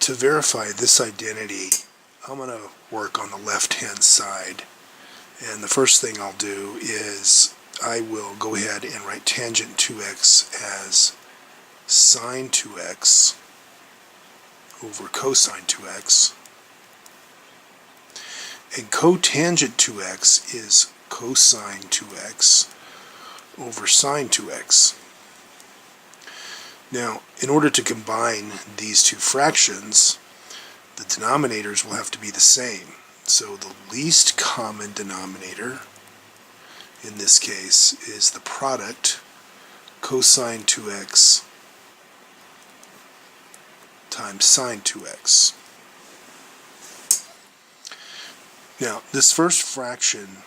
To verify this identity, I'm going to work on the left-hand side. And the first thing I'll do is I will go ahead and write tangent 2x as sine 2x over cosine 2x. And cotangent 2x is cosine 2x over sine 2x. Now, in order to combine these two fractions, the denominators will have to be the same. So the least common denominator in this case is the product cosine 2x times sine 2x. Now, this first fraction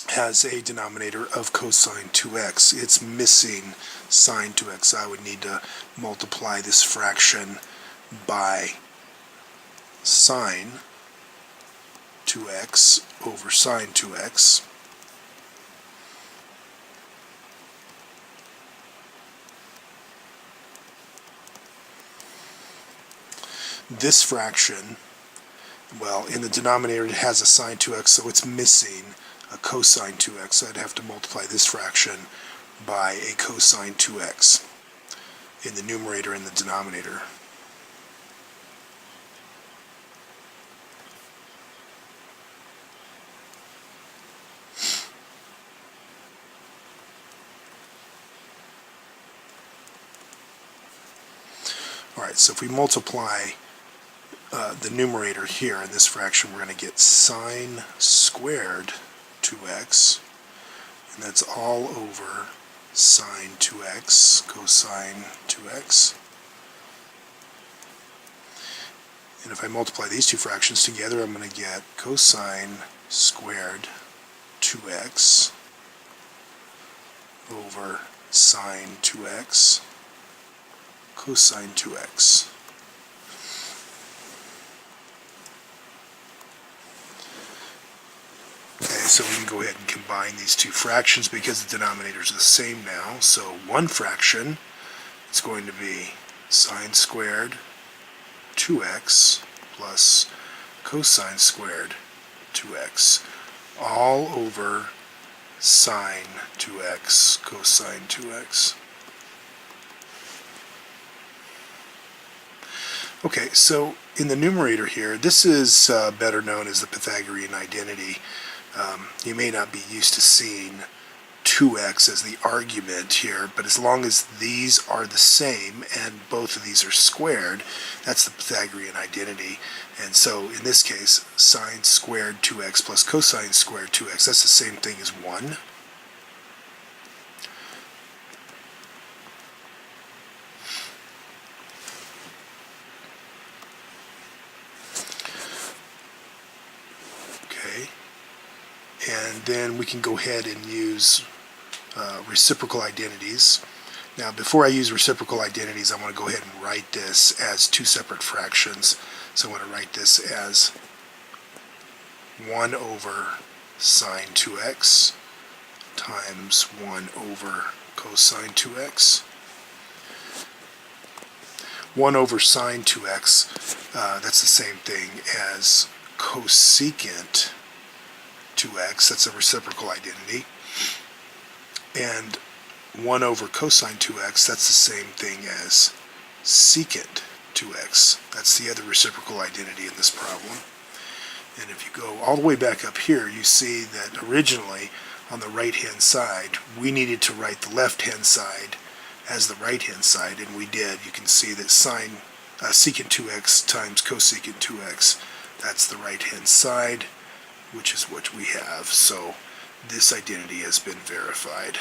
has a denominator of cosine 2x. It's missing sine 2x. I would need to multiply this fraction by sine 2x over sine 2x. This fraction, well, in the denominator it has a sine 2x, so it's missing a cosine 2x. So I'd have to multiply this fraction by a cosine 2x in the numerator and the denominator. Alright, so if we multiply the numerator here in this fraction, we're going to get sine squared 2x, and that's all over sine 2x, cosine 2x. And if I multiply these two fractions together, I'm going to get cosine squared 2x over sine 2x, cosine 2x. So we can go ahead and combine these two fractions because the denominators are the same now. So one fraction is going to be sine squared 2x plus cosine squared 2x, all over sine 2x cosine 2x. Okay, so in the numerator here, this is better known as the Pythagorean identity. You may not be used to seeing 2x as the argument here, but as long as these are the same and both of these are squared, that's the Pythagorean identity. And so in this case, sine squared 2x plus cosine squared 2x, that's the same thing as 1. And then we can go ahead and use reciprocal identities. Now, before I use reciprocal identities, I want to go ahead and write this as two separate fractions. So I want to write this as 1 over sine 2x times 1 over cosine 2x. 1 over sine 2x, that's the same thing as cosecant 2x, that's a reciprocal identity, and 1 over cosine 2x, that's the same thing as secant 2x. That's the other reciprocal identity in this problem. And if you go all the way back up here, you see that originally on the right hand side we needed to write the left hand side as the right hand side, and we did. You can see that secant 2x times cosecant 2x, that's the right hand side, which is what we have. So this identity has been verified.